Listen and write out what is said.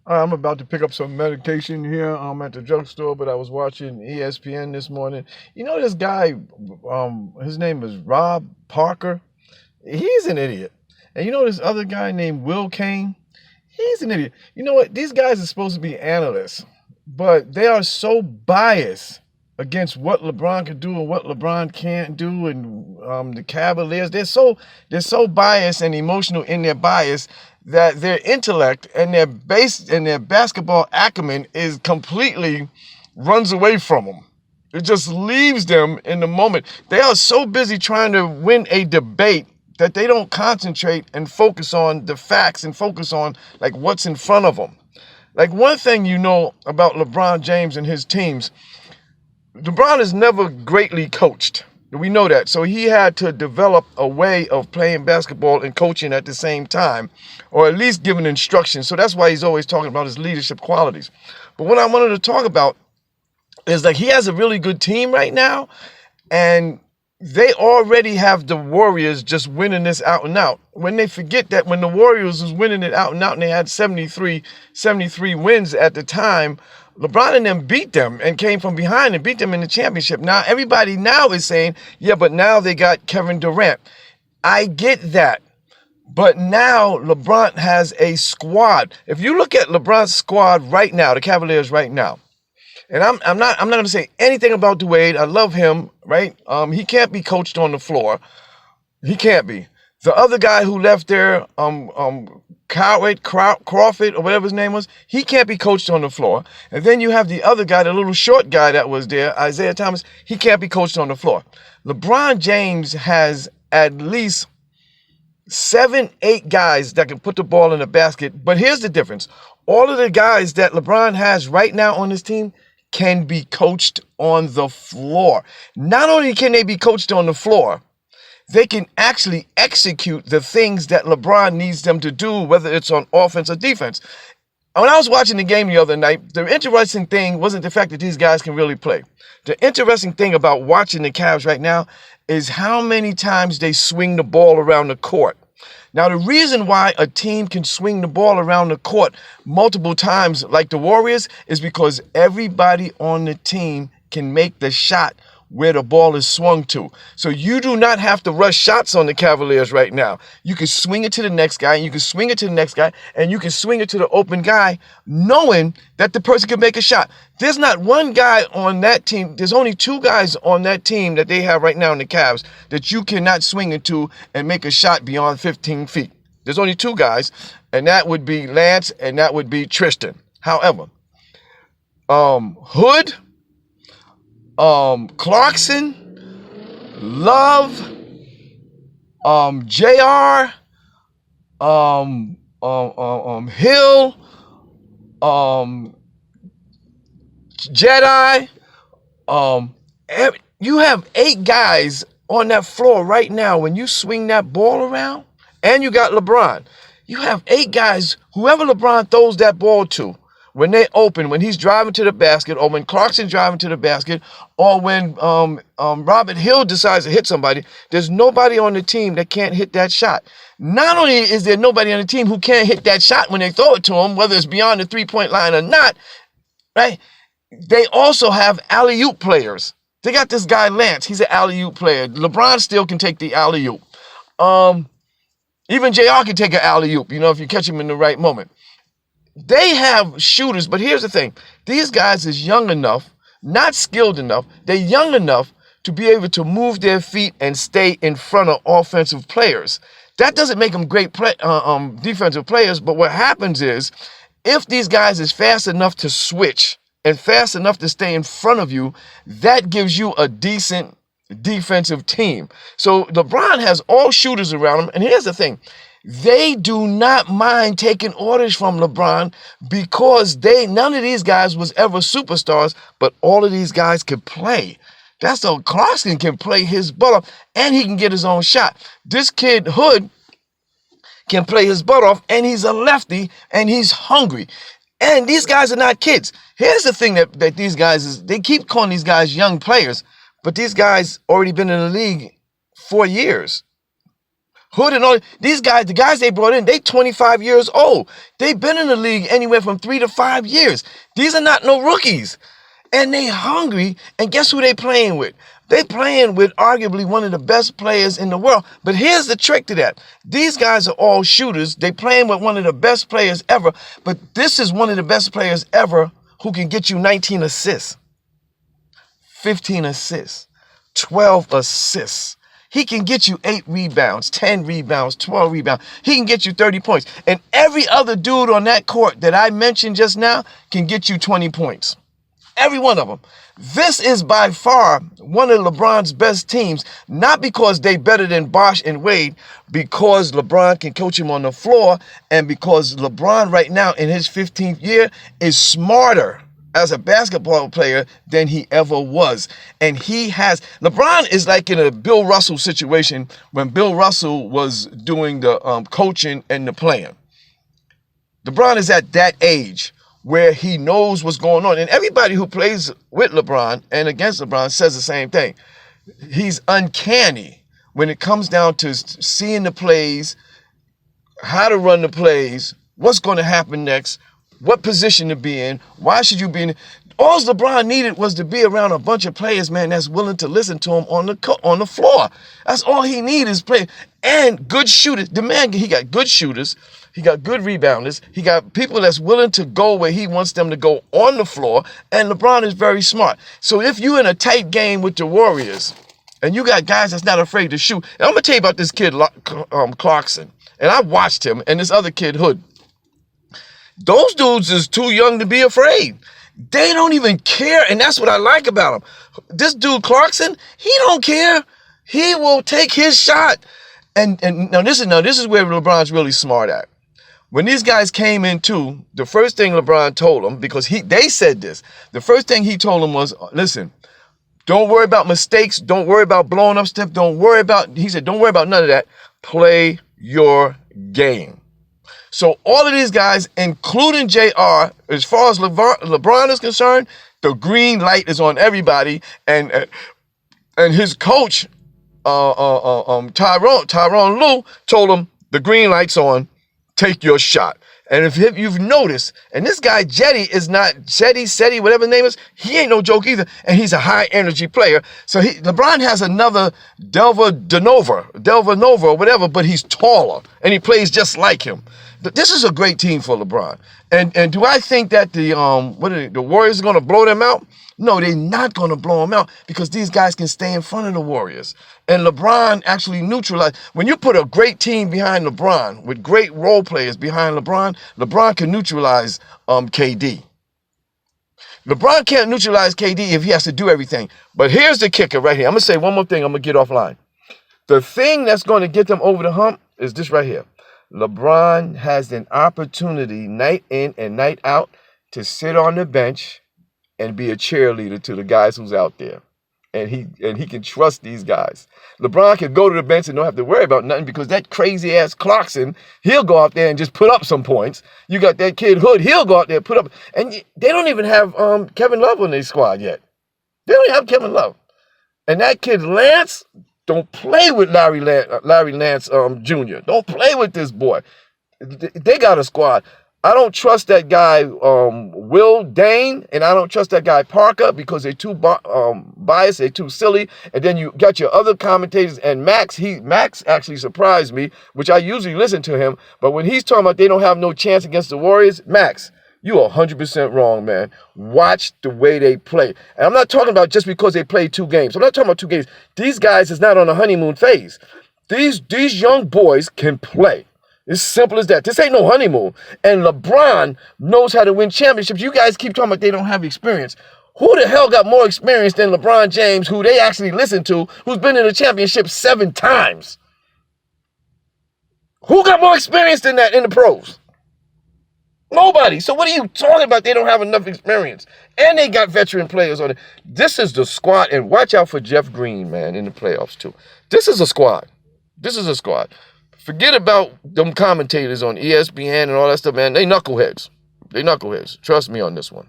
I'm about to pick up some medication here. I'm at the drugstore, but I was watching ESPN this morning. You know this guy, his name is Rob Parker. He's an idiot. And you know this other guy named Will Kane? He's an idiot. You know what? These guys are supposed to be analysts, but they are so biased against what LeBron can do and what LeBron can't do, and the Cavaliers. They're so biased and emotional in their bias that their intellect and their basketball acumen is completely runs away from them. It just leaves them in the moment. They are so busy trying to win a debate that they don't concentrate and focus on the facts and focus on like what's in front of them. Like one thing you know about LeBron James and his teams, LeBron is never greatly coached. We know that. So he had to develop a way of playing basketball and coaching at the same time, or at least giving instruction. So that's why he's always talking about his leadership qualities. But what I wanted to talk about is like he has a really good team right now, and they already have the Warriors just winning this out and out. When they forget that when the Warriors was winning it out and they had 73 wins at the time, LeBron and them beat them and came from behind and beat them in the championship. Now, everybody now is saying, yeah, but now they got Kevin Durant. I get that. But now LeBron has a squad. If you look at LeBron's squad right now, the Cavaliers right now, and I'm not going to say anything about Dwayne. I love him, right? He can't be coached on the floor. He can't be. The other guy who left there, Crawford or whatever his name was, he can't be coached on the floor. And then you have the other guy, the little short guy that was there, Isaiah Thomas. He can't be coached on the floor. LeBron James has at least 7, 8 guys that can put the ball in the basket. But here's the difference. All of the guys that LeBron has right now on his team can be coached on the floor. Not only can they be coached on the floor, they can actually execute the things that LeBron needs them to do, whether it's on offense or defense. When I was watching the game the other night, the interesting thing wasn't the fact that these guys can really play. The interesting thing about watching the Cavs right now is how many times they swing the ball around the court. Now, the reason why a team can swing the ball around the court multiple times like the Warriors is because everybody on the team can make the shot where the ball is swung to. So you do not have to rush shots on the Cavaliers right now. You can swing it to the next guy, and you can swing it to the next guy, and you can swing it to the open guy, knowing that the person can make a shot. There's not one guy on that team. There's only 2 guys on that team that they have right now in the Cavs that you cannot swing into and make a shot beyond 15 feet. There's only 2 guys, and that would be Lance and that would be Tristan. However, Hood, Clarkson, Love, JR, Hill, Jedi, you have 8 guys on that floor right now. When you swing that ball around, and you got LeBron, you have 8 guys, whoever LeBron throws that ball to, when they open, when he's driving to the basket, or when Clarkson's driving to the basket, or when Robert Hill decides to hit somebody, there's nobody on the team that can't hit that shot. Not only is there nobody on the team who can't hit that shot when they throw it to him, whether it's beyond the 3-point line or not, right? They also have alley-oop players. They got this guy, Lance. He's an alley-oop player. LeBron still can take the alley-oop. Even JR can take an alley-oop, if you catch him in the right moment. They have shooters, but here's the thing. These guys is young enough, not skilled enough. They're young enough to be able to move their feet and stay in front of offensive players. That doesn't make them great defensive players, but what happens is if these guys is fast enough to switch and fast enough to stay in front of you, that gives you a decent defensive team. So LeBron has all shooters around him, and here's the thing. They do not mind taking orders from LeBron because none of these guys was ever superstars, but all of these guys could play. That's so Clarkson can play his butt off, and he can get his own shot. This kid, Hood, can play his butt off, and he's a lefty, and he's hungry. And these guys are not kids. Here's the thing that these guys is, they keep calling these guys young players, but these guys already been in the league 4 years. Hood and all these guys, the guys they brought in, they 25 years old. They've been in the league anywhere from 3 to 5 years. These are not no rookies. And they hungry, and guess who they playing with? They playing with arguably one of the best players in the world. But here's the trick to that. These guys are all shooters. They playing with one of the best players ever. But this is one of the best players ever who can get you 19 assists, 15 assists, 12 assists. He can get you 8 rebounds, 10 rebounds, 12 rebounds. He can get you 30 points. And every other dude on that court that I mentioned just now can get you 20 points. Every one of them. This is by far one of LeBron's best teams, not because they better than Bosh and Wade, because LeBron can coach him on the floor, and because LeBron right now in his 15th year is smarter as a basketball player than he ever was. And LeBron is like in a Bill Russell situation when Bill Russell was doing the coaching and the playing. LeBron is at that age where he knows what's going on. And everybody who plays with LeBron and against LeBron says the same thing. He's uncanny when it comes down to seeing the plays, how to run the plays, what's going to happen next, what position to be in, why should you be in. All LeBron needed was to be around a bunch of players, man, that's willing to listen to him on the floor. That's all he needs is play. And good shooters. The man, he got good shooters. He got good rebounders. He got people that's willing to go where he wants them to go on the floor. And LeBron is very smart. So if you're in a tight game with the Warriors and you got guys that's not afraid to shoot. And I'm going to tell you about this kid, Clarkson. And I watched him and this other kid, Hood. Those dudes is too young to be afraid. They don't even care. And that's what I like about him. This dude, Clarkson, he don't care. He will take his shot. And now this is where LeBron's really smart at. When these guys came in too, the first thing LeBron told them, because they said this, the first thing he told them was, listen, don't worry about mistakes. Don't worry about blowing up stuff. He said, don't worry about none of that. Play your game. So all of these guys, including JR, as far as LeBron is concerned, the green light is on everybody. And his coach, Tyronn Lue, told him the green light's on. Take your shot. And if you've noticed, and this guy Jetty is not Seti, whatever his name is, he ain't no joke either, and he's a high energy player. So LeBron has another Delva Nova or whatever, but he's taller and he plays just like him. This is a great team for LeBron. And do I think that the Warriors are going to blow them out? No, they're not going to blow them out because these guys can stay in front of the Warriors. And LeBron actually neutralized. When you put a great team behind LeBron with great role players behind LeBron, LeBron can neutralize KD. LeBron can't neutralize KD if he has to do everything. But here's the kicker right here. I'm going to say one more thing. I'm going to get offline. The thing that's going to get them over the hump is this right here. LeBron has an opportunity night in and night out to sit on the bench and be a cheerleader to the guys who's out there. And he can trust these guys. LeBron can go to the bench and don't have to worry about nothing because that crazy-ass Clarkson, he'll go out there and just put up some points. You got that kid Hood, he'll go out there and put up. And they don't even have Kevin Love on their squad yet. They don't have Kevin Love. And that kid Lance, don't play with Larry Lance Jr. Don't play with this boy. They got a squad. I don't trust that guy Will Dain, and I don't trust that guy Parker because they're too biased, they're too silly. And then you got your other commentators and Max actually surprised me, which I usually listen to him. But when he's talking about they don't have no chance against the Warriors, Max, you are 100% wrong, man. Watch the way they play. And I'm not talking about just because they played 2 games. I'm not talking about 2 games. These guys is not on a honeymoon phase. These young boys can play. It's simple as that. This ain't no honeymoon. And LeBron knows how to win championships. You guys keep talking about they don't have experience. Who the hell got more experience than LeBron James, who they actually listen to, who's been in the championship 7 times? Who got more experience than that in the pros? Nobody. So what are you talking about? They don't have enough experience. And they got veteran players on it. This is the squad. And watch out for Jeff Green, man, in the playoffs, too. This is a squad. This is a squad. Forget about them commentators on ESPN and all that stuff, man. They knuckleheads. Trust me on this one.